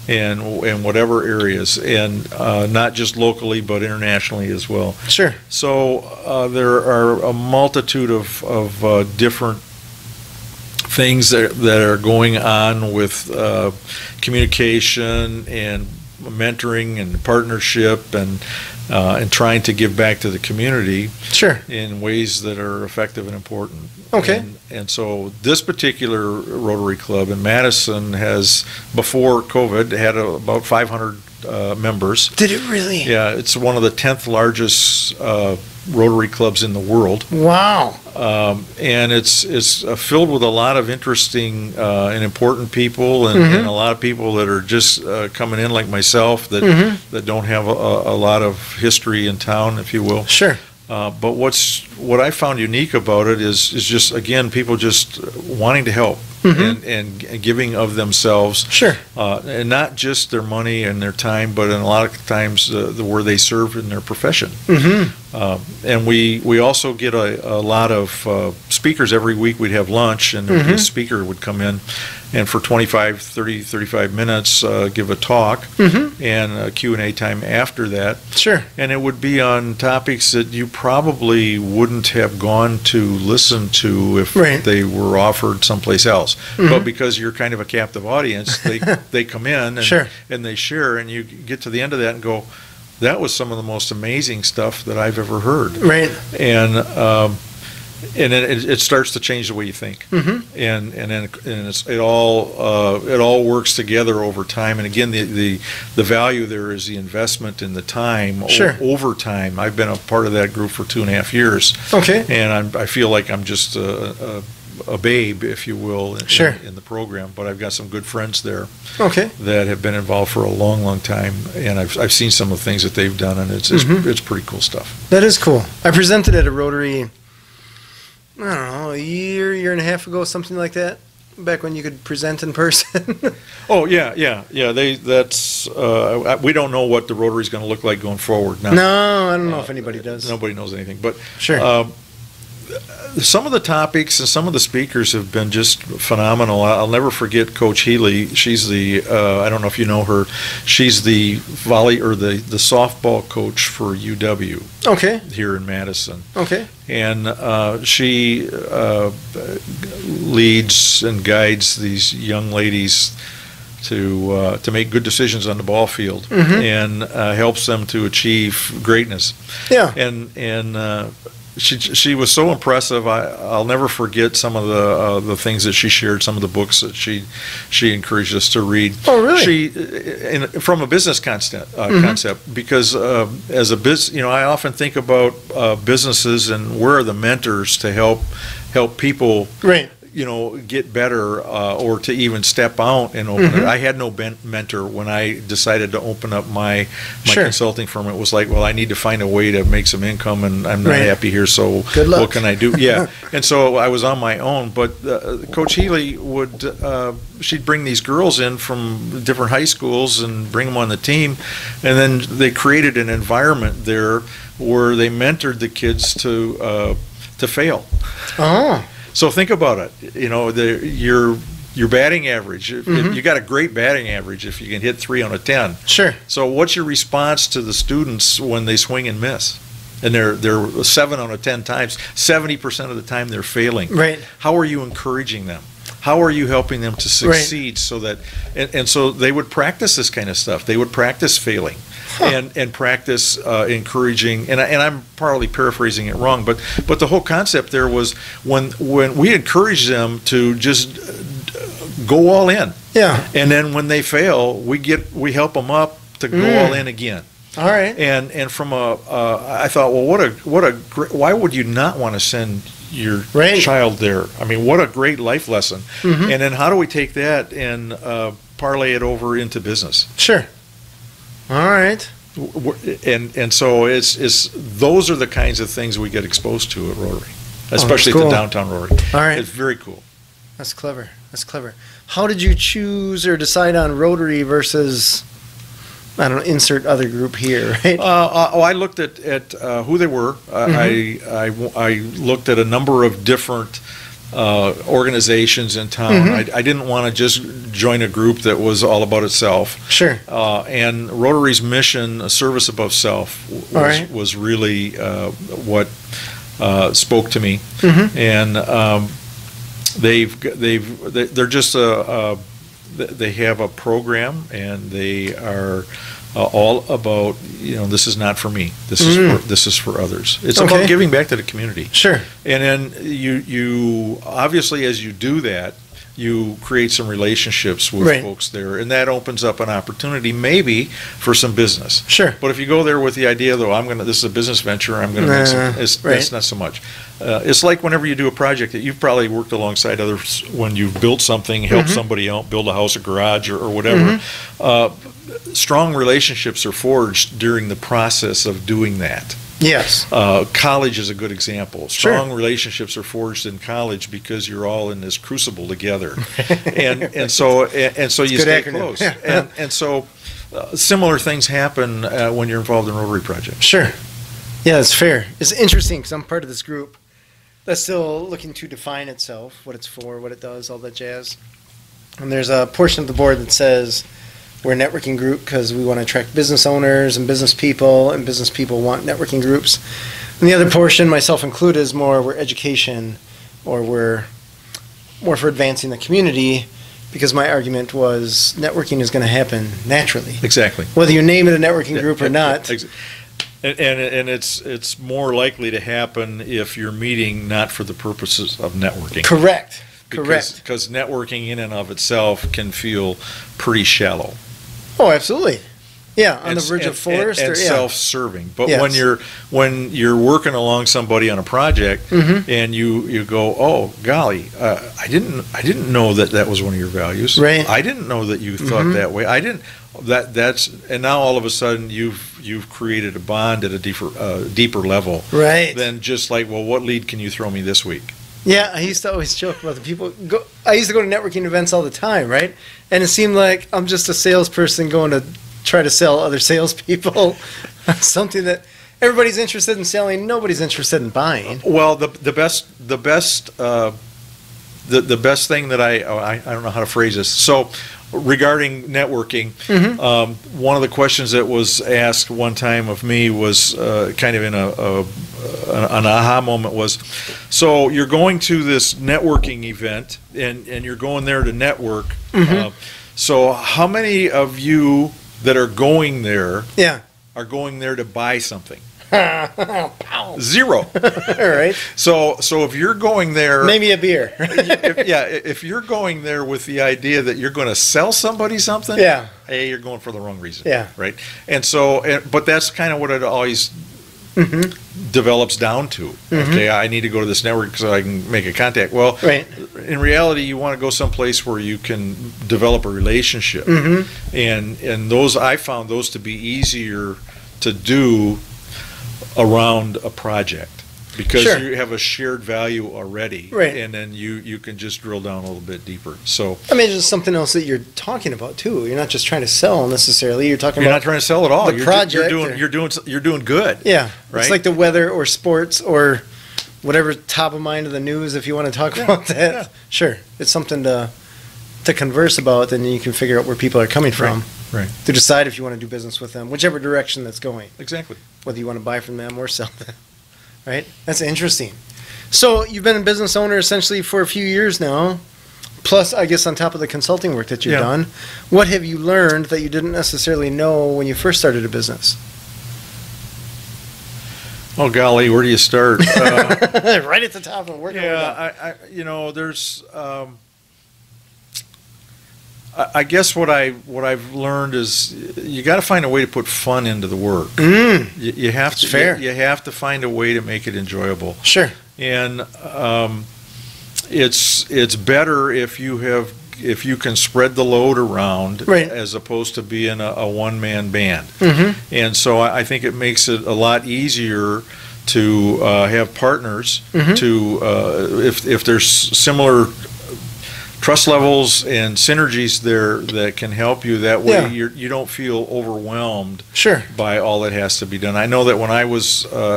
and in whatever areas, and not just locally but internationally as well. Sure. So there are a multitude of different things that are going on with communication and mentoring and partnership and trying to give back to the community in ways that are effective and important. Okay. And so this particular Rotary Club in Madison has, before COVID, had about 500 members. Did it really? Yeah, it's one of the 10th largest Rotary clubs in the world. Wow. And it's filled with a lot of interesting and important people, and a lot of people that are just coming in, like myself, that don't have a lot of history in town, if you will. Sure. But what I found unique about it is just, again, people just wanting to help and giving of themselves. Sure. And not just their money and their time, but in a lot of times where they serve in their profession. And we also get a lot of speakers every week. We'd have lunch, and the speaker would come in and for 25, 30, 35 minutes give a talk and a Q&A time after that. Sure. And it would be on topics that you probably wouldn't have gone to listen to if they were offered someplace else. But because you're kind of a captive audience, they come in and they share, and you get to the end of that and go, that was some of the most amazing stuff that I've ever heard. Right. And And then it starts to change the way you think, and then it all works together over time. And again, the value there is the investment in the time. Sure. Over time. I've been a part of that group for 2.5 years. Okay. And I feel like I'm just a babe, if you will, in the program. But I've got some good friends there. Okay. That have been involved for a long, long time, and I've seen some of the things that they've done, and it's pretty cool stuff. That is cool. I presented at a Rotary, I don't know, a year and a half ago, something like that. Back when you could present in person. Oh yeah. We don't know what the Rotary's going to look like going forward now. No, I don't know if anybody does. Nobody knows anything, but sure. Some of the topics and some of the speakers have been just phenomenal. I'll never forget Coach Healy. She's the I don't know if you know her. She's the volley or the softball coach for UW. Okay. Here in Madison. Okay. And she leads and guides these young ladies to make good decisions on the ball field, and helps them to achieve greatness. Yeah. And she was so impressive. I'll never forget some of the things that she shared, some of the books that she encouraged us to read. Oh, really? From a business concept, because as a business, I often think about businesses and where are the mentors to help people. Right. Get better or to even step out and open it. I had no mentor when I decided to open up my Sure. consulting firm. It was like, well, I need to find a way to make some income, and I'm not Right. happy here, so Good luck. what can I do? Yeah. And so I was on my own, but Coach Healy she'd bring these girls in from different high schools and bring them on the team, and then they created an environment there where they mentored the kids to fail. Oh. So think about it. Your batting average. You got a great batting average if you can hit 3 on a 10. Sure. So what's your response to the students when they swing and miss? And they're 7 on a 10 times. 70% of the time they're failing. Right. How are you encouraging them? How are you helping them to succeed? Right. So that and so they would practice this kind of stuff. They would practice failing. And practice encouraging, and I'm probably paraphrasing it wrong, but the whole concept there was when we encourage them to just go all in, and then when they fail, we help them up to go all in again. All right. And from I thought, well, why would you not want to send your child there? I mean, what a great life lesson. And then how do we take that and parlay it over into business? Sure. All right. And so it's those are the kinds of things we get exposed to at Rotary, especially cool. at the downtown Rotary. All right. It's very cool. That's clever. How did you choose or decide on Rotary versus, I don't know, insert other group here, right? I looked at who they were. I looked at a number of different organizations in town. I didn't want to just join a group that was all about itself. Sure. And Rotary's mission, service above self, was really what spoke to me. And they're just they have a program, and they are all about, this is not for me. This is for others. It's about giving back to the community. Sure. And then you obviously, as you do that, you create some relationships with folks there, and that opens up an opportunity maybe for some business. Sure. But if you go there with the idea, though, this is a business venture, I'm going to make some, it's not so much. It's like whenever you do a project that you've probably worked alongside others when you've built something, helped somebody out, build a house, a garage, or whatever. Strong relationships are forged during the process of doing that. Yes. College is a good example. Strong relationships are forged in college because you're all in this crucible together, and so you stay close. And so similar things happen when you're involved in Rotary projects. Sure. Yeah, it's fair. It's interesting because I'm part of this group that's still looking to define itself, what it's for, what it does, all that jazz. And there's a portion of the board that says we're a networking group because we want to attract business owners and business people want networking groups. And the other portion, myself included, is more we're education, or we're more for advancing the community, because my argument was networking is going to happen naturally. Exactly. Whether you name it a networking group or not. And it's more likely to happen if you're meeting not for the purposes of networking. Correct. Because networking in and of itself can feel pretty shallow. Oh, absolutely. Yeah, on the verge of forest. And self-serving. But yes. when you're working along somebody on a project and you go, oh golly, I didn't know that was one of your values. Right. I didn't know that you thought that way. I didn't. And now all of a sudden you've created a bond at a deeper level. Right. Than just like, well, what lead can you throw me this week? Yeah, I used to always joke about the people. I used to go to networking events all the time, right? And it seemed like I'm just a salesperson going to try to sell other salespeople something that everybody's interested in selling, nobody's interested in buying. Well, the best thing that I don't know how to phrase this. So, regarding networking, one of the questions that was asked one time of me was kind of in an aha moment was, so you're going to this networking event and you're going there to network. So how many of you that are going there are going there to buy something? Zero. All right. So if you're going there, maybe a beer. if you're going there with the idea that you're going to sell somebody something, hey, you're going for the wrong reason. Yeah. Right. And so, but that's kind of what it always develops down to. Okay, I need to go to this network so I can make a contact. Well, in reality, you want to go someplace where you can develop a relationship, and those I found those to be easier to do around a project because you have a shared value already, and then you can just drill down a little bit deeper. So I mean, it's something else that you're talking about too. You're not just trying to sell necessarily. You're talking about not trying to sell at all. The project. You're doing good. Yeah, right? It's like the weather or sports or whatever's top of mind of the news. If you want to talk about that, sure, it's something to converse about. Then you can figure out where people are coming from. Right. To decide if you want to do business with them, whichever direction that's going. Exactly. Whether you want to buy from them or sell them. Right? That's interesting. So you've been a business owner essentially for a few years now, plus I guess on top of the consulting work that you've done. What have you learned that you didn't necessarily know when you first started a business? Oh golly, where do you start? Right at the top of working. There's. I guess what I've learned is you got to find a way to put fun into the work. You have to. Fair. You have to find a way to make it enjoyable. Sure. And it's better if you can spread the load around, as opposed to being a one-man band. And so I think it makes it a lot easier to have partners. To if there's similar trust levels and synergies there that can help you. That way you don't feel overwhelmed by all that has to be done. I know that when I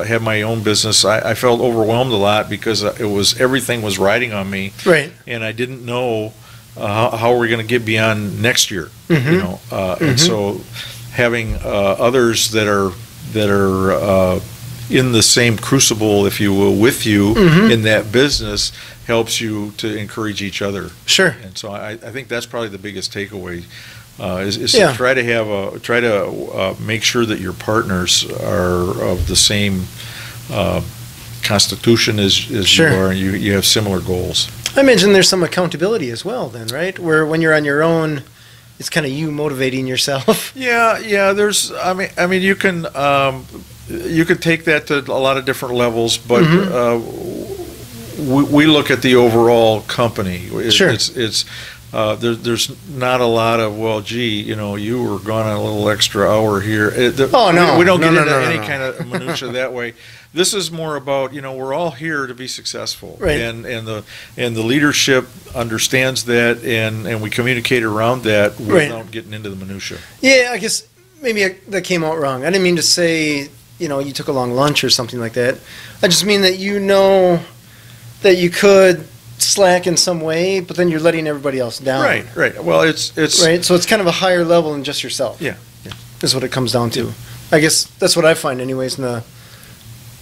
had my own business, I felt overwhelmed a lot because everything was riding on me, and I didn't know how we're going to get beyond next year. And so having others that are in the same crucible, if you will, with you in that business helps you to encourage each other. Sure. And so I think that's probably the biggest takeaway is to try to make sure that your partners are of the same constitution as you are, and you have similar goals. I imagine there's some accountability as well then, right? Where when you're on your own, it's kind of you motivating yourself. Yeah. There's, I mean, you can take that to a lot of different levels, but we look at the overall company. There's not a lot of, well, gee, you were gone a little extra hour here. We don't get into any kind of minutia that way. This is more about, we're all here to be successful, and the leadership understands that, and we communicate around that without getting into the minutia. Yeah, I guess maybe that came out wrong. I didn't mean to say, you took a long lunch or something like that. I just mean that that you could slack in some way, but then you're letting everybody else down. Right. Well, it's right. So it's kind of a higher level than just yourself. Yeah. Is what it comes down to. I guess that's what I find, anyways, in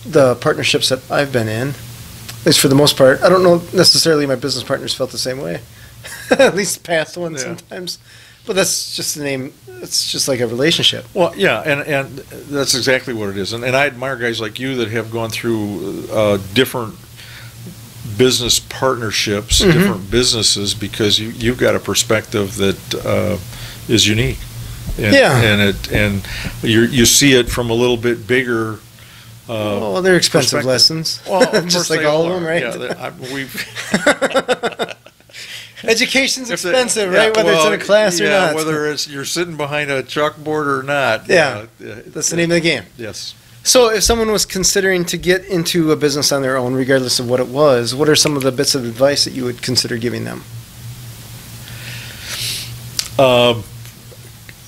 the partnerships that I've been in, at least for the most part. I don't know necessarily my business partners felt the same way. At least the past ones sometimes. But that's just the name. It's just like a relationship. Well, yeah, and that's exactly what it is. And I admire guys like you that have gone through different business partnerships, different businesses, because you've got a perspective that is unique. And, and you see it from a little bit bigger. Well, they're expensive lessons. Well, just like all of them, right? Yeah, education's expensive, right? Whether it's in a class or not. Whether it's you're sitting behind a chalkboard or not. Yeah, that's the name of the game. Yes. So if someone was considering to get into a business on their own, regardless of what it was, what are some of the bits of advice that you would consider giving them?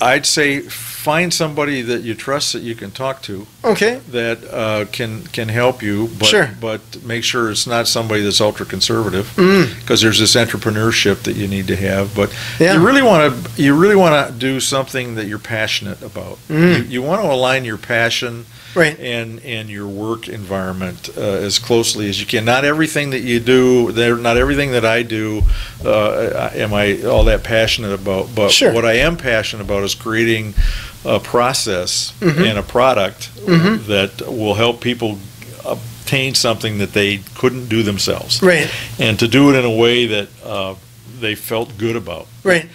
I'd say find somebody that you trust that you can talk to. Okay. That can help you, but Sure. but make sure it's not somebody that's ultra conservative, because there's this entrepreneurship that you need to have. But Yeah. you really want to do something that you're passionate about. You want to align your passion Right. and your work environment as closely as you can. Not everything that you do, not everything that I do, am I all that passionate about. But Sure. what I am passionate about is creating a process and a product that will help people obtain something that they couldn't do themselves. Right. And to do it in a way that they felt good about. Right.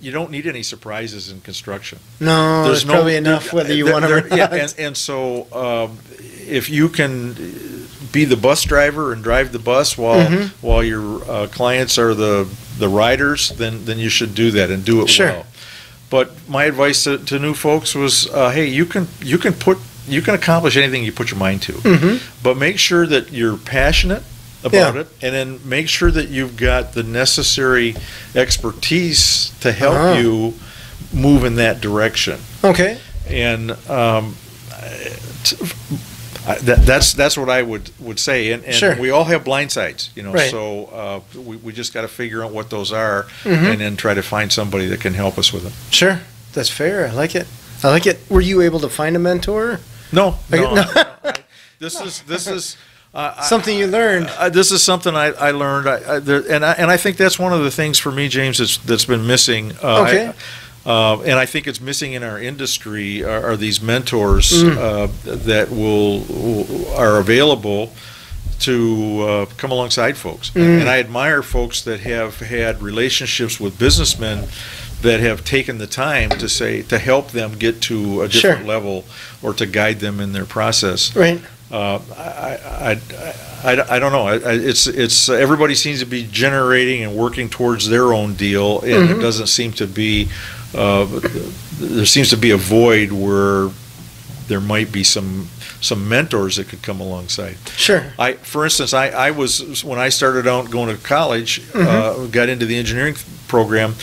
You don't need any surprises in construction. No, there's probably enough whether you want them or not. Yeah, and so if you can be the bus driver and drive the bus while your clients are the riders, then you should do that and do it Sure. well. But my advice to new folks was, hey, you can accomplish anything you put your mind to, but make sure that you're passionate about it, and then make sure that you've got the necessary expertise to help you move in that direction. Okay. And that's what I would say. And Sure. we all have blind sides, Right. so we just got to figure out what those are, and then try to find somebody that can help us with them. Sure. That's fair. I like it. I like it. Were you able to find a mentor? No. This is Something you learned. This is something I learned, and I think that's one of the things for me, James, that's been missing. Okay. And I think it's missing in our industry are these mentors that are available to come alongside folks. And I admire folks that have had relationships with businessmen that have taken the time to help them get to a different level, or to guide them in their process. Right. I don't know. It's everybody seems to be generating and working towards their own deal, and it doesn't seem to be. There seems to be a void where there might be some mentors that could come alongside. Sure. For instance, I was, when I started out going to college, got into the engineering program.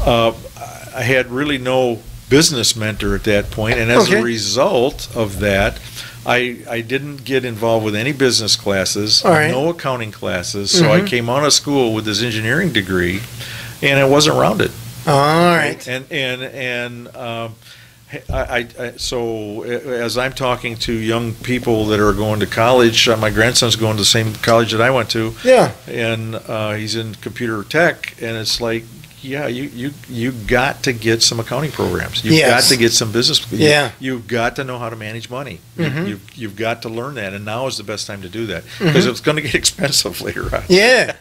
I had really no business mentor at that point, and as a result of that, I didn't get involved with any business classes, no accounting classes, so I came out of school with this engineering degree, and I wasn't rounded. All right. So as I'm talking to young people that are going to college, my grandson's going to the same college that I went to. Yeah. And he's in computer tech, and it's like, yeah, you got to get some accounting programs. You've got to get some business. You've got to know how to manage money. You've got to learn that, and now is the best time to do that, because it's going to get expensive later on. Yeah.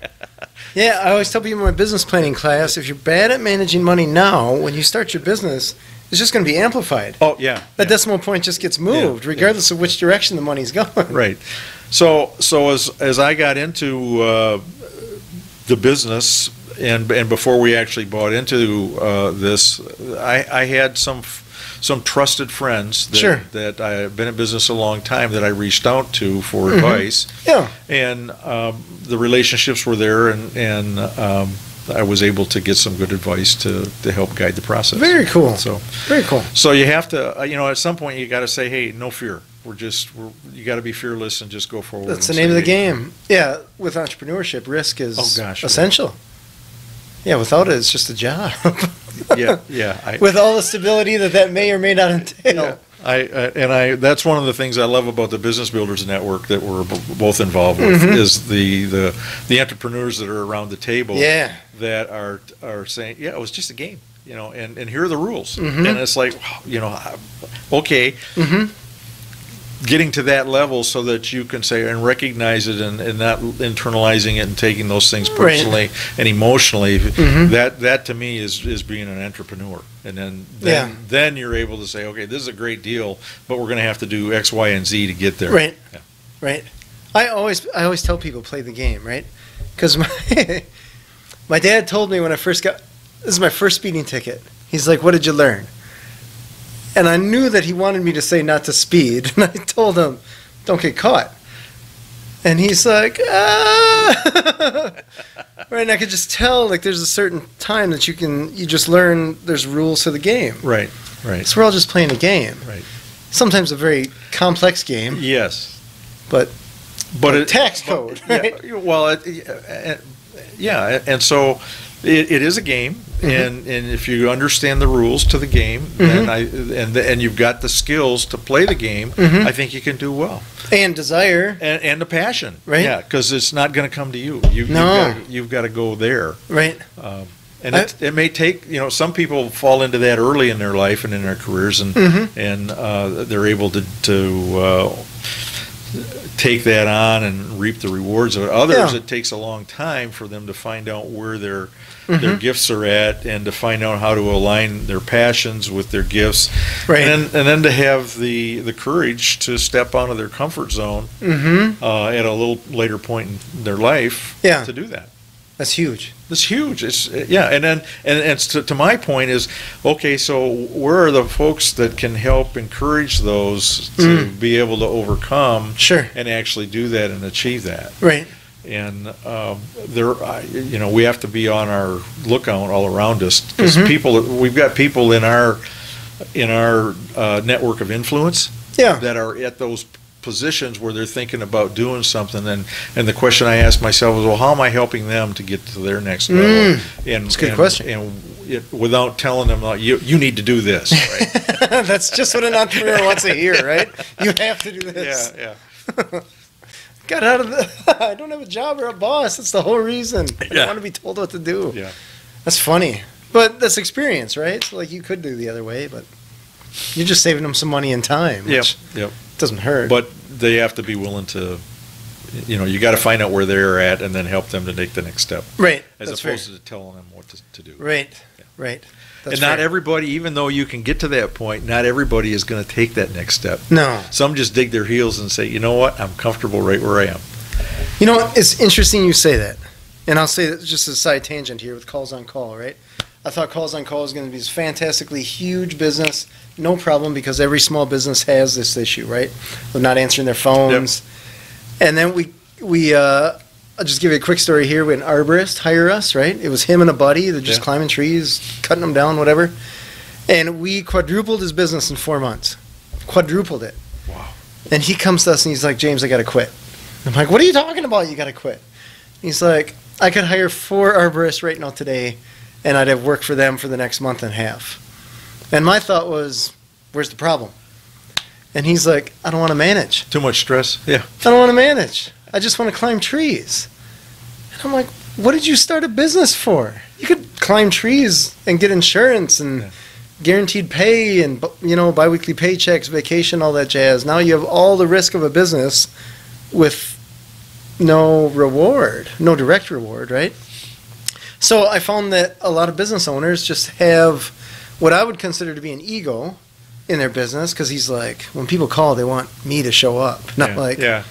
Yeah, I always tell people in my business planning class, if you're bad at managing money now, when you start your business, it's just going to be amplified. Oh, yeah. That decimal point just gets moved, regardless of which direction the money's going. Right. So as I got into the business, and before we actually bought into this, I had some trusted friends that I have been in business a long time that I reached out to for advice. Yeah. And the relationships were there, and I was able to get some good advice to help guide the process. Very cool. Very cool. So you have to, at some point you got to say, hey, no fear. You got to be fearless and just go forward. That's the name of the game. Yeah, with entrepreneurship, risk is essential. Yeah, without it, it's just a job. Yeah. With all the stability that may or may not entail. Yeah. That's one of the things I love about the Business Builders Network that we're both involved with, is the entrepreneurs that are around the table that are saying, yeah, it was just a game. and here are the rules. And it's like, okay. Getting to that level so that you can say and recognize it and not internalizing it and taking those things personally and emotionally, that to me is being an entrepreneur. And then you're able to say, okay, this is a great deal, but we're going to have to do X, Y, and Z to get there. Right. Yeah. Right. I always tell people play the game, right? Because my dad told me when I first this is my first speeding ticket. He's like, "What did you learn?" And I knew that he wanted me to say not to speed. And I told him, don't get caught. And he's like, ah. Right, and I could just tell, like, there's a certain time that you just learn there's rules to the game. Right, right. So we're all just playing a game. Right. Sometimes a very complex game. Yes. But a tax code, right? Yeah, well, and so it is a game. And if you understand the rules to the game, then and you've got the skills to play the game, I think you can do well. And desire. And the passion. Right. Yeah, because it's not going to come to you. You've got to go there. Right. And it may take, some people fall into that early in their life and in their careers, and they're able to take that on and reap the rewards of it. Others, it takes a long time for them to find out where their gifts are at and to find out how to align their passions with their gifts. Right. And then to have the courage to step out of their comfort zone at a little later point in their life to do that. That's huge. It's huge. And to my point is, okay, so where are the folks that can help encourage those to be able to overcome and actually do that and achieve that? Right. And we have to be on our lookout all around us, because we've got people in our network of influence that are at those positions where they're thinking about doing something, and the question I ask myself is, well, how am I helping them to get to their next level? That's a good question. And without telling them, you need to do this, right? That's just what an entrepreneur wants to hear, right? You have to do this. Yeah. Got out of I don't have a job or a boss. That's the whole reason. I don't want to be told what to do. Yeah. That's funny. But that's experience, right? So, like, you could do the other way, but you're just saving them some money and time. Which doesn't hurt. But they have to be willing to, you got to find out where they're at and then help them to take the next step. Right. As opposed to telling them what to do. Right. Yeah. Right. That's and not everybody, even though you can get to that point, not everybody is going to take that next step. No. Some just dig their heels and say, you know what, I'm comfortable right where I am. You know what, it's interesting you say that. And I'll say that just a side tangent here with Calls on Call, right? I thought Calls on Call was going to be this fantastically huge business, no problem, because every small business has this issue, right? Of not answering their phones. Yep. And then I'll just give you a quick story here. We had an arborist hire us, right? It was him and a buddy. They're just climbing trees, cutting them down, whatever. And we quadrupled his business in 4 months. Quadrupled it. Wow. And he comes to us and he's like, James, I got to quit. I'm like, what are you talking about? You got to quit. He's like, I could hire 4 arborists right now today, and I'd have work for them for the next month and a half. And my thought was, where's the problem? And he's like, I don't want to manage. Too much stress? Yeah. I don't want to manage. I just want to climb trees. And I'm like, what did you start a business for? You could climb trees and get insurance and guaranteed pay and, biweekly paychecks, vacation, all that jazz. Now you have all the risk of a business with no reward, no direct reward, right? So I found that a lot of business owners just have what I would consider to be an ego in their business, because he's like, when people call, they want me to show up. Not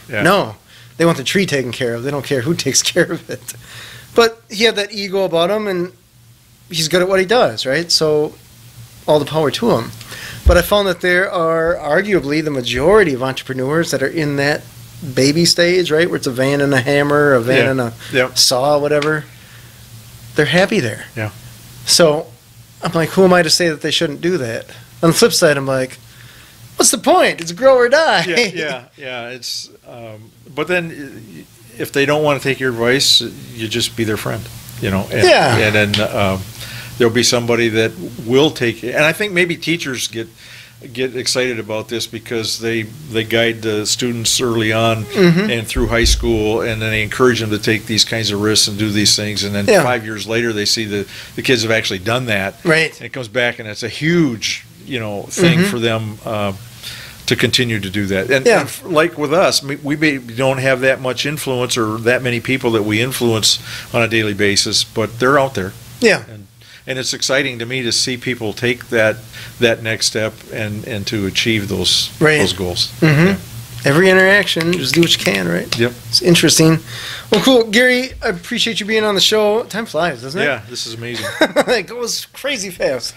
no. They want the tree taken care of. They don't care who takes care of it. But he had that ego about him, and he's good at what he does, right? So all the power to him. But I found that there are arguably the majority of entrepreneurs that are in that baby stage, right? Where it's a van and a hammer, a van and a saw, whatever. They're happy there. Yeah. So I'm like, who am I to say that they shouldn't do that? On the flip side, I'm like, what's the point? It's grow or die. Yeah. It's, but then if they don't want to take your advice, you just be their friend, And then there'll be somebody that will take it. And I think maybe teachers get get excited about this because they guide the students early on and through high school, and then they encourage them to take these kinds of risks and do these things, and then 5 years later they see the kids have actually done that. Right. And it comes back, and it's a huge thing for them to continue to do that. And like with us, we don't have that much influence or that many people that we influence on a daily basis, but they're out there. Yeah. And it's exciting to me to see people take that next step and to achieve those goals. Yeah. Every interaction, just do what you can, right? Yep. It's interesting. Well, cool. Gary, I appreciate you being on the show. Time flies, doesn't it? Yeah, this is amazing. It goes crazy fast.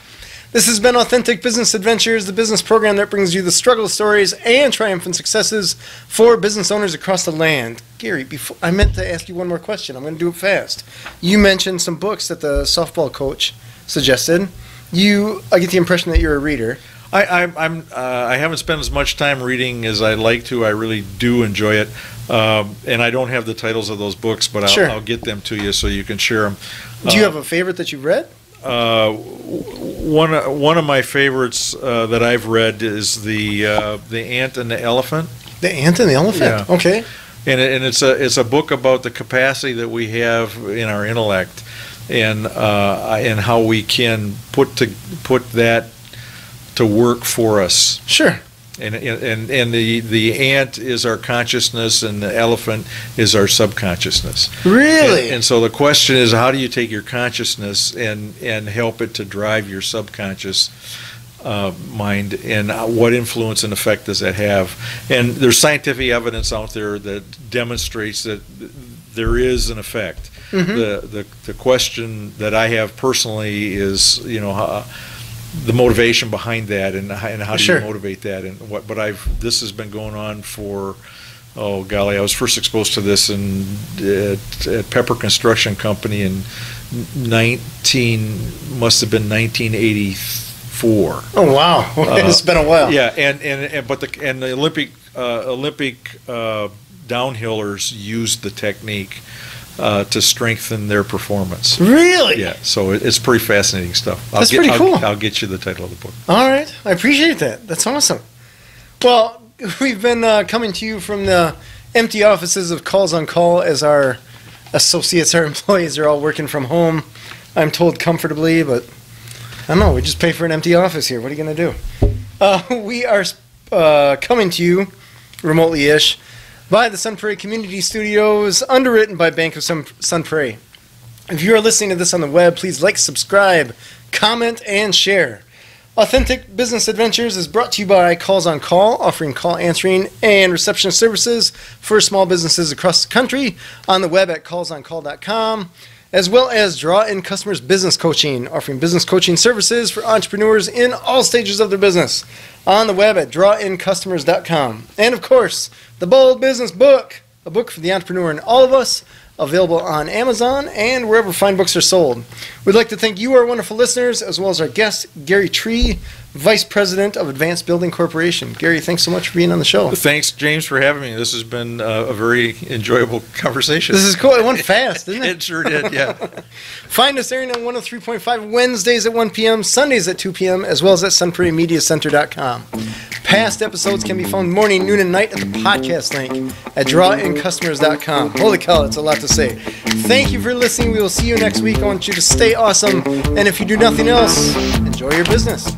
This has been Authentic Business Adventures, the business program that brings you the struggle stories and triumphant successes for business owners across the land. Gary, I meant to ask you one more question. I'm going to do it fast. You mentioned some books that the softball coach suggested. I get the impression that you're a reader. I haven't spent as much time reading as I'd like to. I really do enjoy it, and I don't have the titles of those books, but I'll get them to you so you can share them. Do you have a favorite that you've read? One of my favorites that I've read is the Ant and the Elephant. The Ant and the Elephant. Yeah. Okay. And it's a book about the capacity that we have in our intellect, and how we can put that to work for us. Sure. And the ant is our consciousness, and the elephant is our subconsciousness. Really? And so the question is, how do you take your consciousness and help it to drive your subconscious mind, and what influence and effect does that have? And there's scientific evidence out there that demonstrates that there is an effect. The question that I have personally is, the motivation behind that, and how do you motivate that, and what? But this has been going on for, oh golly, I was first exposed to this at Pepper Construction Company in 1984. Oh wow, it's been a while. Yeah, and the Olympic downhillers used the technique to strengthen their performance. Really? Yeah, so it's pretty fascinating stuff. That's pretty cool. I'll get you the title of the book. All right, I appreciate that. That's awesome. Well, we've been coming to you from the empty offices of Calls on Call, as our associates, our employees are all working from home, I'm told comfortably, but I don't know, we just pay for an empty office here. What are you going to do? We are coming to you remotely-ish by the Sun Prairie Community Studios, underwritten by Bank of Sun Prairie. If you are listening to this on the web, please like, subscribe, comment, and share. Authentic Business Adventures is brought to you by Calls on Call, offering call answering and receptionist services for small businesses across the country, on the web at callsoncall.com, as well as Draw In Customers Business Coaching, offering business coaching services for entrepreneurs in all stages of their business, on the web at drawincustomers.com. And of course, The Bold Business Book, a book for the entrepreneur in all of us, available on Amazon and wherever fine books are sold. We'd like to thank you, our wonderful listeners, as well as our guest, Gary Tree, Vice President of Advanced Building Corporation. Gary, thanks so much for being on the show. Thanks, James, for having me. This has been a very enjoyable conversation. This is cool. It went fast, didn't it? It sure did, yeah. Find us airing on 103.5 Wednesdays at 1 p.m., Sundays at 2 p.m., as well as at sunprairiemediacenter.com. Past episodes can be found morning, noon, and night at the podcast link at drawincustomers.com. Holy cow, that's a lot to say. Thank you for listening. We will see you next week. I want you to stay awesome, and if you do nothing else, enjoy your business.